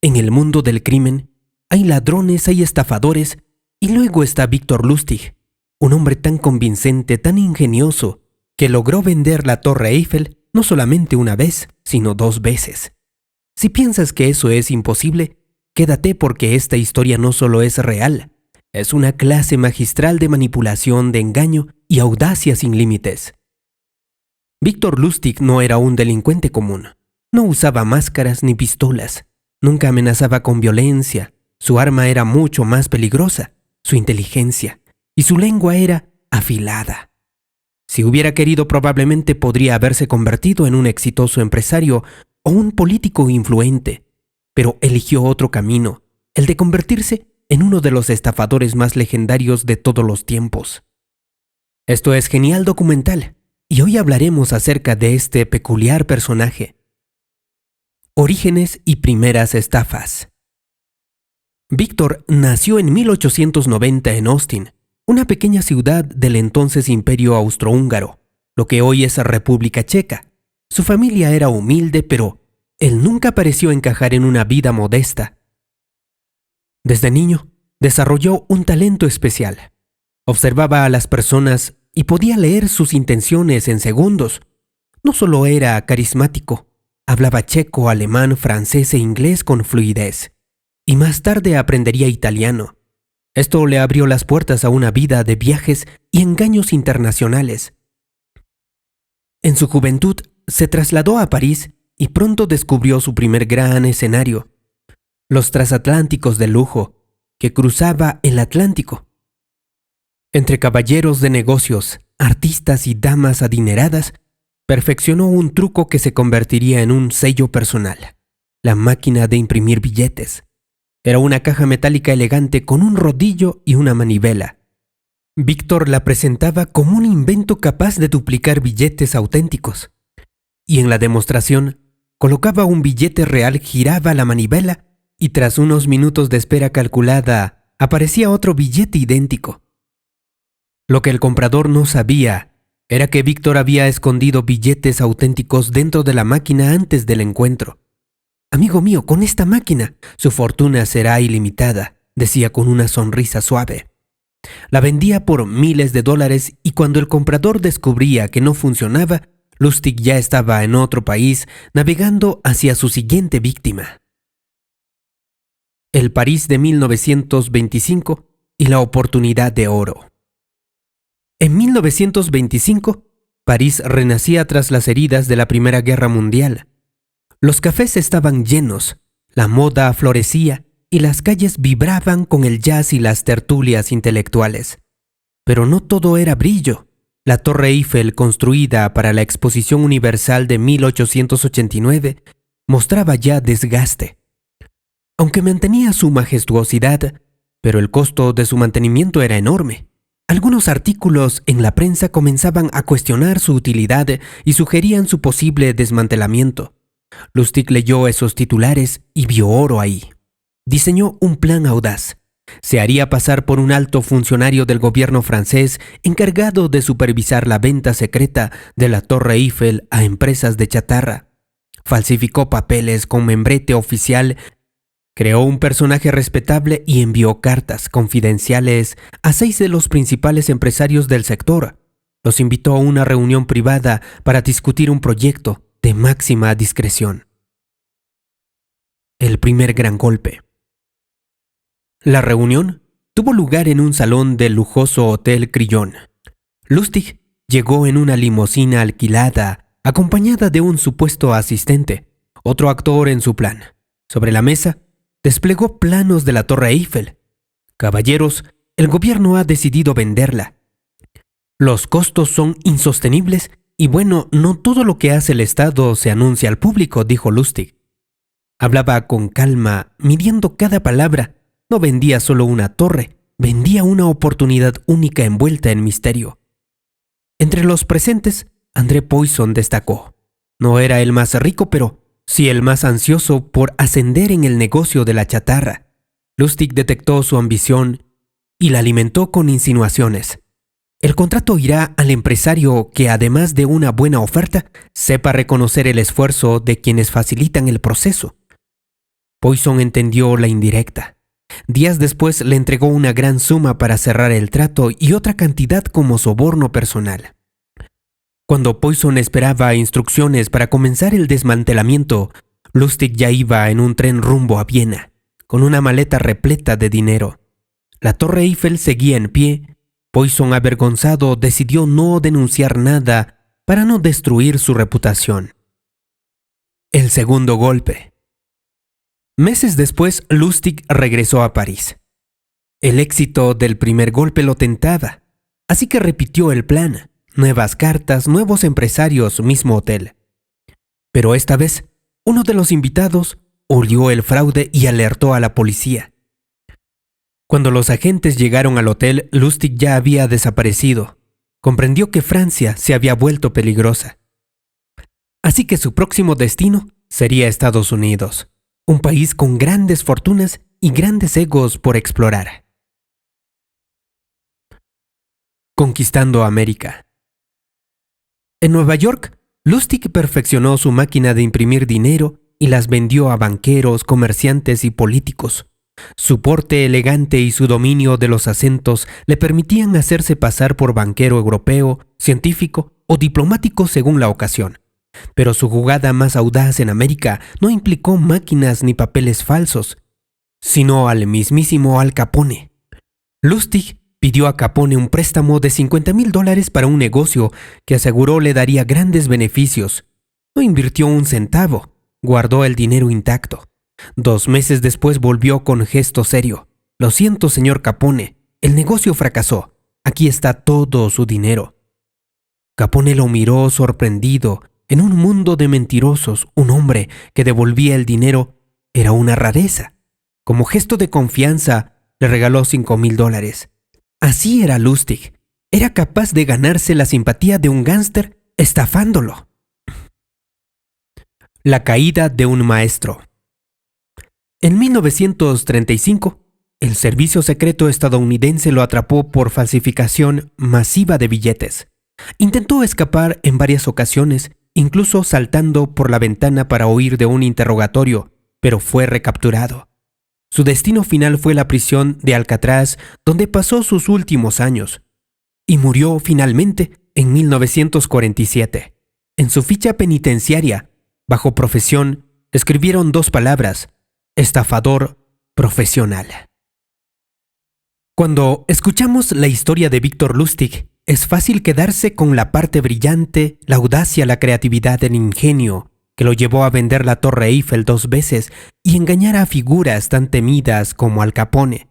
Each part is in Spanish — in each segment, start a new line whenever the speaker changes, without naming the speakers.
En el mundo del crimen, hay ladrones, hay estafadores, y luego está Victor Lustig, un hombre tan convincente, tan ingenioso, que logró vender la Torre Eiffel no solamente una vez, sino 2 veces. Si piensas que eso es imposible, quédate porque esta historia no solo es real, es una clase magistral de manipulación, de engaño y audacia sin límites. Victor Lustig no era un delincuente común. No usaba máscaras ni pistolas. Nunca amenazaba con violencia. Su arma era mucho más peligrosa, su inteligencia, y su lengua era afilada. Si hubiera querido, probablemente podría haberse convertido en un exitoso empresario o un político influente, pero eligió otro camino, el de convertirse en uno de los estafadores más legendarios de todos los tiempos. Esto es Genial Documental, y hoy hablaremos acerca de este peculiar personaje. Orígenes y primeras estafas. Víctor nació en 1890 en Austin, una pequeña ciudad del entonces Imperio Austrohúngaro, lo que hoy es República Checa. Su familia era humilde, pero él nunca pareció encajar en una vida modesta. Desde niño, desarrolló un talento especial. Observaba a las personas y podía leer sus intenciones en segundos. No solo era carismático, hablaba checo, alemán, francés e inglés con fluidez. Y más tarde aprendería italiano. Esto le abrió las puertas a una vida de viajes y engaños internacionales. En su juventud se trasladó a París y pronto descubrió su primer gran escenario, los transatlánticos de lujo, que cruzaba el Atlántico. Entre caballeros de negocios, artistas y damas adineradas, perfeccionó un truco que se convertiría en un sello personal: la máquina de imprimir billetes. Era una caja metálica elegante con un rodillo y una manivela. Víctor la presentaba como un invento capaz de duplicar billetes auténticos. Y en la demostración, colocaba un billete real, giraba la manivela y tras unos minutos de espera calculada, aparecía otro billete idéntico. Lo que el comprador no sabía era que Víctor había escondido billetes auténticos dentro de la máquina antes del encuentro. «Amigo mío, con esta máquina, su fortuna será ilimitada», decía con una sonrisa suave. La vendía por miles de dólares y cuando el comprador descubría que no funcionaba, Lustig ya estaba en otro país navegando hacia su siguiente víctima. El París de 1925 y la oportunidad de oro. En 1925, París renacía tras las heridas de la Primera Guerra Mundial. Los cafés estaban llenos, la moda florecía y las calles vibraban con el jazz y las tertulias intelectuales. Pero no todo era brillo. La Torre Eiffel, construida para la Exposición Universal de 1889, mostraba ya desgaste. Aunque mantenía su majestuosidad, pero el costo de su mantenimiento era enorme. Algunos artículos en la prensa comenzaban a cuestionar su utilidad y sugerían su posible desmantelamiento. Lustig leyó esos titulares y vio oro ahí. Diseñó un plan audaz. Se haría pasar por un alto funcionario del gobierno francés encargado de supervisar la venta secreta de la Torre Eiffel a empresas de chatarra. Falsificó papeles con membrete oficial, creó un personaje respetable y envió cartas confidenciales a 6 de los principales empresarios del sector. Los invitó a una reunión privada para discutir un proyecto de máxima discreción. El primer gran golpe. La reunión tuvo lugar en un salón del lujoso Hotel Crillon. Lustig llegó en una limusina alquilada, acompañada de un supuesto asistente, otro actor en su plan. Sobre la mesa, desplegó planos de la Torre Eiffel. «Caballeros, el gobierno ha decidido venderla. Los costos son insostenibles y bueno, no todo lo que hace el Estado se anuncia al público», dijo Lustig. Hablaba con calma, midiendo cada palabra. No vendía solo una torre, vendía una oportunidad única envuelta en misterio. Entre los presentes, André Poisson destacó. No era el más rico, pero sí el más ansioso por ascender en el negocio de la chatarra. Lustig detectó su ambición y la alimentó con insinuaciones. El contrato irá al empresario que, además de una buena oferta, sepa reconocer el esfuerzo de quienes facilitan el proceso. Poisson entendió la indirecta. Días después le entregó una gran suma para cerrar el trato y otra cantidad como soborno personal. Cuando Poisson esperaba instrucciones para comenzar el desmantelamiento, Lustig ya iba en un tren rumbo a Viena, con una maleta repleta de dinero. La Torre Eiffel seguía en pie. Poisson, avergonzado, decidió no denunciar nada para no destruir su reputación. El segundo golpe. Meses después, Lustig regresó a París. El éxito del primer golpe lo tentaba, así que repitió el plan. Nuevas cartas, nuevos empresarios, mismo hotel. Pero esta vez, uno de los invitados olió el fraude y alertó a la policía. Cuando los agentes llegaron al hotel, Lustig ya había desaparecido. Comprendió que Francia se había vuelto peligrosa. Así que su próximo destino sería Estados Unidos, un país con grandes fortunas y grandes egos por explorar. Conquistando América. En Nueva York, Lustig perfeccionó su máquina de imprimir dinero y las vendió a banqueros, comerciantes y políticos. Su porte elegante y su dominio de los acentos le permitían hacerse pasar por banquero europeo, científico o diplomático según la ocasión. Pero su jugada más audaz en América no implicó máquinas ni papeles falsos, sino al mismísimo Al Capone. Lustig pidió a Capone un préstamo de $50,000 para un negocio que aseguró le daría grandes beneficios. No invirtió un centavo, guardó el dinero intacto. 2 meses después volvió con gesto serio. Lo siento, señor Capone, el negocio fracasó. Aquí está todo su dinero. Capone lo miró sorprendido. En un mundo de mentirosos, un hombre que devolvía el dinero era una rareza. Como gesto de confianza, le regaló $5,000. Así era Lustig. Era capaz de ganarse la simpatía de un gángster estafándolo. La caída de un maestro. En 1935, el servicio secreto estadounidense lo atrapó por falsificación masiva de billetes. Intentó escapar en varias ocasiones, incluso saltando por la ventana para huir de un interrogatorio, pero fue recapturado. Su destino final fue la prisión de Alcatraz, donde pasó sus últimos años, y murió finalmente en 1947. En su ficha penitenciaria, bajo profesión, escribieron 2 palabras: estafador profesional. Cuando escuchamos la historia de Victor Lustig, es fácil quedarse con la parte brillante, la audacia, la creatividad, el ingenio, que lo llevó a vender la Torre Eiffel 2 veces y engañar a figuras tan temidas como Al Capone.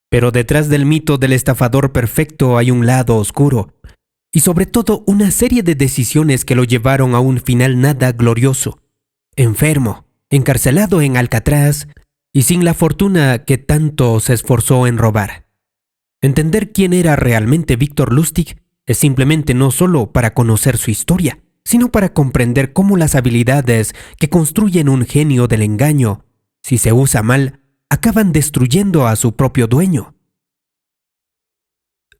Pero detrás del mito del estafador perfecto hay un lado oscuro, y sobre todo una serie de decisiones que lo llevaron a un final nada glorioso. Enfermo, encarcelado en Alcatraz y sin la fortuna que tanto se esforzó en robar. Entender quién era realmente Victor Lustig es simplemente no solo para conocer su historia, sino para comprender cómo las habilidades que construyen un genio del engaño, si se usa mal, acaban destruyendo a su propio dueño.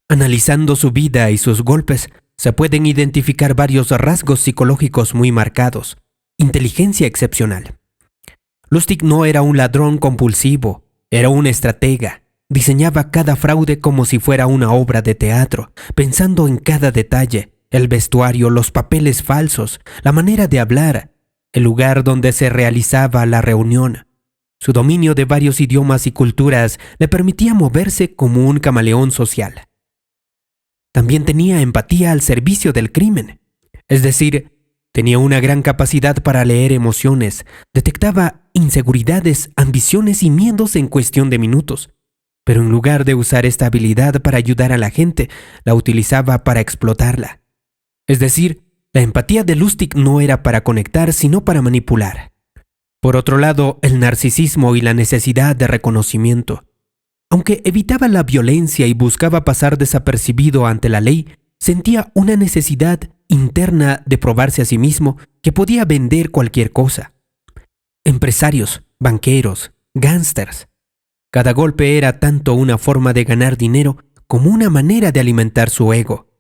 Analizando su vida y sus golpes, se pueden identificar varios rasgos psicológicos muy marcados. Inteligencia excepcional. Lustig no era un ladrón compulsivo, era un estratega. Diseñaba cada fraude como si fuera una obra de teatro, pensando en cada detalle: el vestuario, los papeles falsos, la manera de hablar, el lugar donde se realizaba la reunión. Su dominio de varios idiomas y culturas le permitía moverse como un camaleón social. También tenía empatía al servicio del crimen, es decir, tenía una gran capacidad para leer emociones, detectaba inseguridades, ambiciones y miedos en cuestión de minutos. Pero en lugar de usar esta habilidad para ayudar a la gente, la utilizaba para explotarla. Es decir, la empatía de Lustig no era para conectar, sino para manipular. Por otro lado, el narcisismo y la necesidad de reconocimiento. Aunque evitaba la violencia y buscaba pasar desapercibido ante la ley, sentía una necesidad interna de probarse a sí mismo que podía vender cualquier cosa. Empresarios, banqueros, gángsters. Cada golpe era tanto una forma de ganar dinero como una manera de alimentar su ego.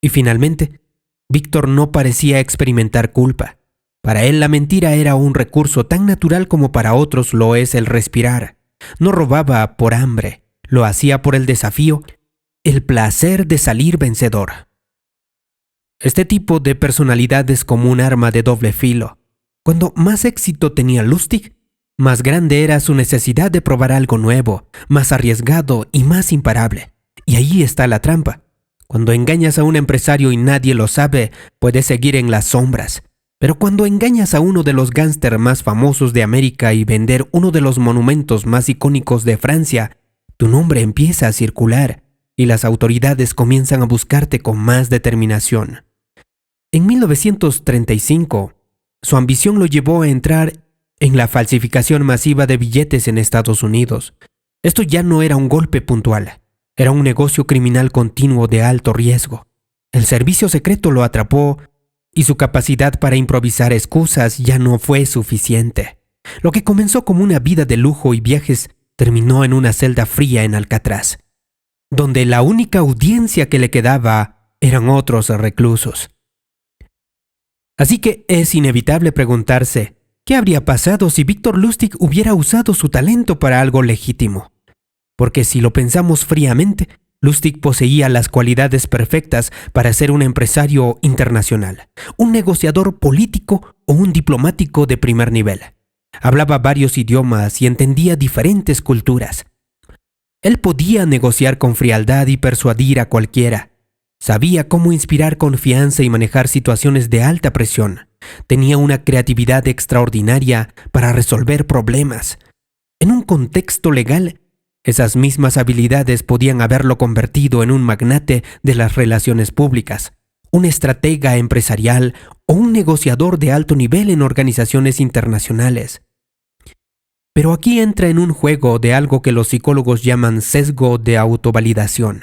Y finalmente, Víctor no parecía experimentar culpa. Para él la mentira era un recurso tan natural como para otros lo es el respirar. No robaba por hambre, lo hacía por el desafío, el placer de salir vencedor. Este tipo de personalidad es como un arma de doble filo. Cuando más éxito tenía Lustig, más grande era su necesidad de probar algo nuevo, más arriesgado y más imparable. Y ahí está la trampa. Cuando engañas a un empresario y nadie lo sabe, puedes seguir en las sombras. Pero cuando engañas a uno de los gángsters más famosos de América y vender uno de los monumentos más icónicos de Francia, tu nombre empieza a circular y las autoridades comienzan a buscarte con más determinación. En 1935, su ambición lo llevó a entrar en la falsificación masiva de billetes en Estados Unidos. Esto ya no era un golpe puntual, era un negocio criminal continuo de alto riesgo. El servicio secreto lo atrapó y su capacidad para improvisar excusas ya no fue suficiente. Lo que comenzó como una vida de lujo y viajes terminó en una celda fría en Alcatraz, donde la única audiencia que le quedaba eran otros reclusos. Así que es inevitable preguntarse, ¿qué habría pasado si Victor Lustig hubiera usado su talento para algo legítimo? Porque si lo pensamos fríamente, Lustig poseía las cualidades perfectas para ser un empresario internacional, un negociador político o un diplomático de primer nivel. Hablaba varios idiomas y entendía diferentes culturas. Él podía negociar con frialdad y persuadir a cualquiera. Sabía cómo inspirar confianza y manejar situaciones de alta presión. Tenía una creatividad extraordinaria para resolver problemas. En un contexto legal, esas mismas habilidades podían haberlo convertido en un magnate de las relaciones públicas, un estratega empresarial o un negociador de alto nivel en organizaciones internacionales. Pero aquí entra en un juego de algo que los psicólogos llaman sesgo de autovalidación.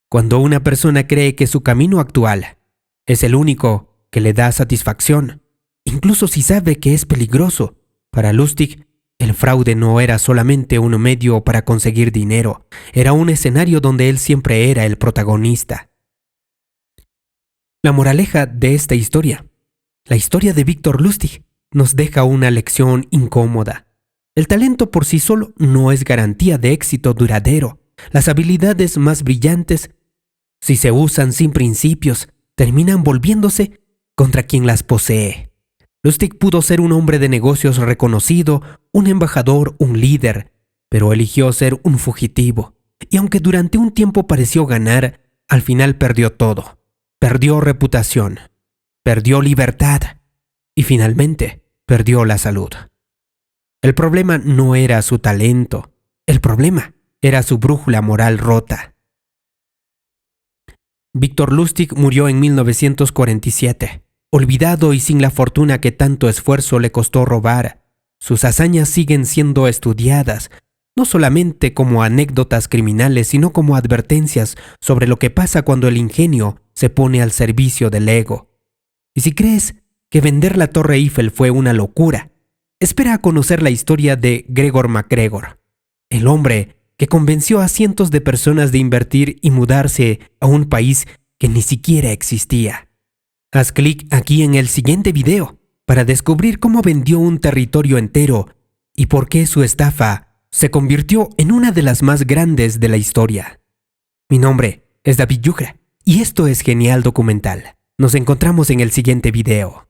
Cuando una persona cree que su camino actual es el único que le da satisfacción, incluso si sabe que es peligroso, para Lustig, el fraude no era solamente un medio para conseguir dinero, era un escenario donde él siempre era el protagonista. La moraleja de esta historia, la historia de Victor Lustig, nos deja una lección incómoda. El talento por sí solo no es garantía de éxito duradero. Las habilidades más brillantes, si se usan sin principios, terminan volviéndose contra quien las posee. Lustig pudo ser un hombre de negocios reconocido, un embajador, un líder, pero eligió ser un fugitivo. Y aunque durante un tiempo pareció ganar, al final perdió todo. Perdió reputación, perdió libertad y finalmente perdió la salud. El problema no era su talento, el problema era su brújula moral rota. Victor Lustig murió en 1947, olvidado y sin la fortuna que tanto esfuerzo le costó robar. Sus hazañas siguen siendo estudiadas, no solamente como anécdotas criminales, sino como advertencias sobre lo que pasa cuando el ingenio se pone al servicio del ego. Y si crees que vender la Torre Eiffel fue una locura, espera a conocer la historia de Gregor MacGregor, el hombre que convenció a cientos de personas de invertir y mudarse a un país que ni siquiera existía. Haz clic aquí en el siguiente video para descubrir cómo vendió un territorio entero y por qué su estafa se convirtió en una de las más grandes de la historia. Mi nombre es David Yugra y esto es Genial Documental. Nos encontramos en el siguiente video.